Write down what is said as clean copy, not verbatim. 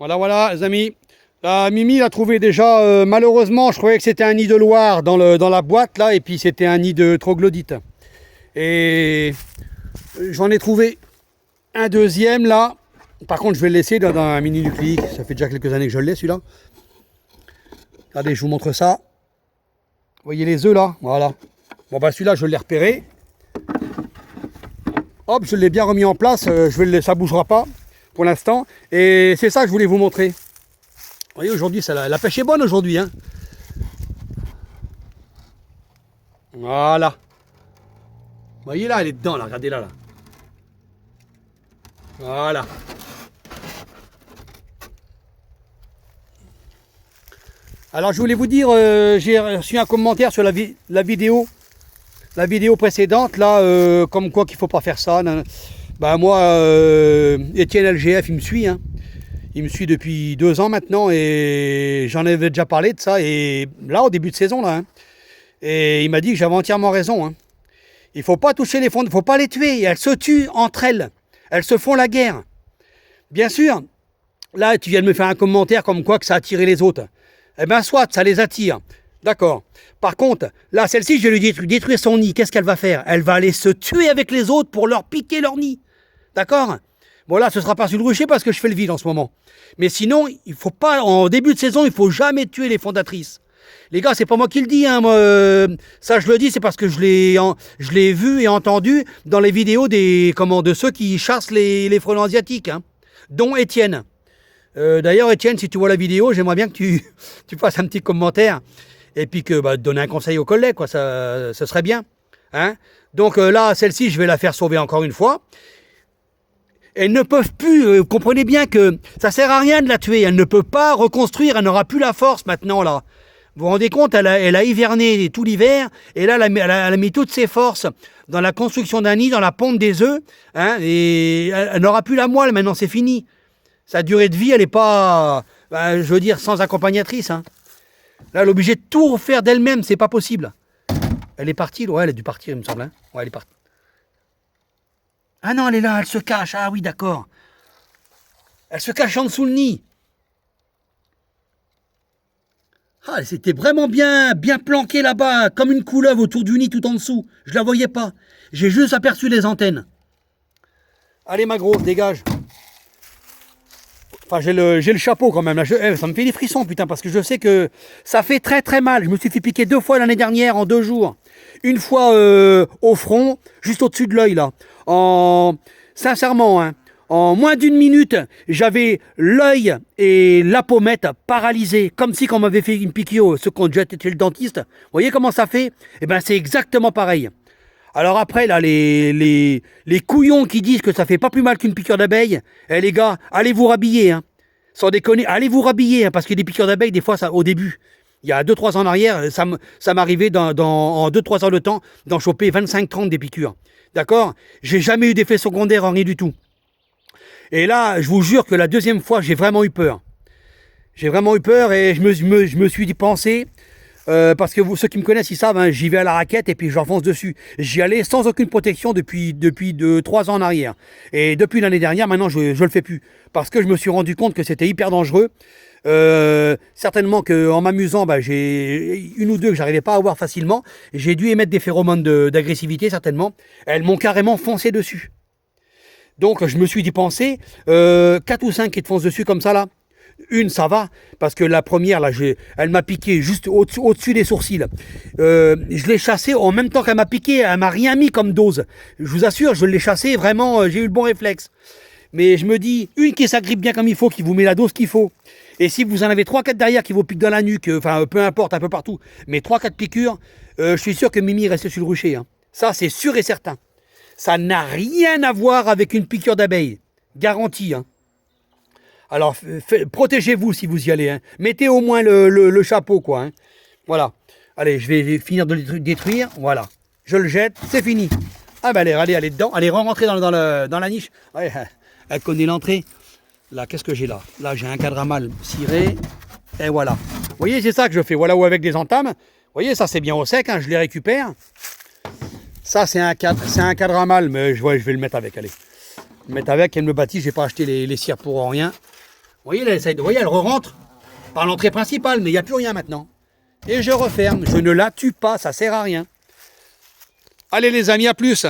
Voilà, voilà, les amis. Là, Mimi l'a trouvé déjà, malheureusement, je croyais que c'était un nid de Loire dans la boîte, là, et puis c'était un nid de troglodyte. Et j'en ai trouvé un deuxième, là. Par contre, je vais le laisser dans un mini nucléique. Ça fait déjà quelques années que je l'ai, celui-là. Regardez, je vous montre ça. Vous voyez les œufs, là? Voilà. Bon, bah, celui-là, je l'ai repéré. Hop, je l'ai bien remis en place. Ça ne bougera pas pour l'instant. Et c'est ça que je voulais vous montrer. Vous voyez, aujourd'hui, la pêche est bonne aujourd'hui. Hein. Voilà. Vous voyez là, elle est dedans, là. Regardez là, là. Voilà. Alors, je voulais vous dire, j'ai reçu un commentaire sur la vidéo précédente, là, comme quoi qu'il ne faut pas faire ça. Ben moi, Étienne LGF, il me suit. Hein. Il me suit depuis 2 ans maintenant et j'en avais déjà parlé de ça. Et là, au début de saison, là. Hein, et il m'a dit que j'avais entièrement raison. Hein. Il ne faut pas toucher les fonds, il ne faut pas les tuer. Elles se tuent entre elles. Elles se font la guerre. Bien sûr, là, tu viens de me faire un commentaire comme quoi que ça a attiré les autres. Eh bien, soit, ça les attire. D'accord. Par contre, là, celle-ci, je vais lui détruire son nid. Qu'est-ce qu'elle va faire? Elle va aller se tuer avec les autres pour leur piquer leur nid. D'accord? Bon, là, ce ne sera pas sur le rucher parce que je fais le vide en ce moment. Mais sinon, il faut pas, en début de saison, il ne faut jamais tuer les fondatrices. Les gars, c'est pas moi qui le dis. Hein, moi, ça, je le dis, c'est parce que je l'ai vu et entendu dans les vidéos de ceux qui chassent les frelons asiatiques, hein, dont Étienne. D'ailleurs, Étienne, si tu vois la vidéo, j'aimerais bien que tu fasses un petit commentaire et puis que donner un conseil aux collègues, quoi, ça serait bien. Hein. Donc là, celle-ci, je vais la faire sauver encore une fois. Elles ne peuvent plus, vous comprenez bien que ça sert à rien de la tuer. Elle ne peut pas reconstruire, elle n'aura plus la force maintenant là. Vous vous rendez compte, elle a hiverné tout l'hiver et là, elle a mis toutes ses forces dans la construction d'un nid, dans la ponte des œufs, hein, et elle n'aura plus la moelle. Maintenant, c'est fini. Sa durée de vie, elle n'est pas, je veux dire, sans accompagnatrice. Hein. Là, elle est obligée de tout refaire d'elle-même, c'est pas possible. Elle est partie, ouais, elle a dû partir, il me semble. Hein. Ouais, elle est partie. Ah non, elle est là, elle se cache. Ah oui, d'accord. Elle se cache en dessous le nid. Ah, c'était vraiment bien planqué là-bas, comme une couleuvre autour du nid tout en dessous. Je la voyais pas. J'ai juste aperçu les antennes. Allez, ma grosse, dégage. Enfin, j'ai le chapeau quand même. Là. Ça me fait des frissons, putain, parce que je sais que ça fait très très mal. Je me suis fait piquer 2 fois l'année dernière en 2 jours. Une fois au front, juste au-dessus de l'œil, là. Sincèrement, hein, en moins d'1 minute, j'avais l'œil et la pommette paralysés, comme si on m'avait fait une piqûre, ceux qui ont déjà été chez le dentiste. Vous voyez comment ça fait? Eh bien, c'est exactement pareil. Alors après, là, les couillons qui disent que ça fait pas plus mal qu'une piqûre d'abeille, les gars, allez vous rhabiller, hein. Sans déconner, allez vous rhabiller, hein, parce que des piqûres d'abeille, des fois, ça, au début, il y a 2-3 ans en arrière, ça m'arrivait en 2-3 ans de temps d'en choper 25-30 des piqûres. D'accord? J'ai jamais eu d'effet secondaire en rien du tout. Et là, je vous jure que la deuxième fois, j'ai vraiment eu peur. J'ai vraiment eu peur et je me suis dit penser, parce que ceux qui me connaissent, ils savent, hein, j'y vais à la raquette et puis j'enfonce dessus. J'y allais sans aucune protection depuis 2-3 ans en arrière. Et depuis l'année dernière, maintenant, je le fais plus. Parce que je me suis rendu compte que c'était hyper dangereux. Certainement qu'en m'amusant, j'ai une ou deux que j'arrivais pas à avoir facilement. J'ai dû émettre des phéromones d'agressivité, certainement. Elles m'ont carrément foncé dessus. Donc, je me suis dit penser, 4 ou 5 qui te foncent dessus comme ça, là. Une, ça va, parce que la première, là, elle m'a piqué juste au-dessus des sourcils. Je l'ai chassée en même temps qu'elle m'a piqué, elle m'a rien mis comme dose. Je vous assure, je l'ai chassée, vraiment, j'ai eu le bon réflexe. Mais je me dis, une qui s'agrippe bien comme il faut, qui vous met la dose qu'il faut. Et si vous en avez 3-4 derrière qui vous piquent dans la nuque, enfin, peu importe, un peu partout, mais 3-4 piqûres, je suis sûr que Mimi reste sur le rucher. Hein. Ça, c'est sûr et certain. Ça n'a rien à voir avec une piqûre d'abeille. Garantie, hein. Alors, protégez-vous si vous y allez. Hein. Mettez au moins le chapeau, quoi. Hein. Voilà. Allez, je vais finir de le détruire. Voilà. Je le jette. C'est fini. Ah ben allez dedans. Allez, rentrer dans la niche. Ouais, elle connaît l'entrée. Là, qu'est-ce que j'ai là? Là, j'ai un cadre à mal ciré. Et voilà. Vous voyez, c'est ça que je fais. Voilà où avec des entames. Vous voyez, ça, c'est bien au sec. Hein. Je les récupère. Ça, c'est un cadre à mal. Mais je vais le mettre avec. Allez. Le mettre avec. Elle me bâtit. Je n'ai pas acheté les cires pour rien. voyez, elle essaye de, vous voyez, elle re-rentre par l'entrée principale, mais il n'y a plus rien maintenant. Et je referme, je ne la tue pas, ça sert à rien. Allez les amis, à plus.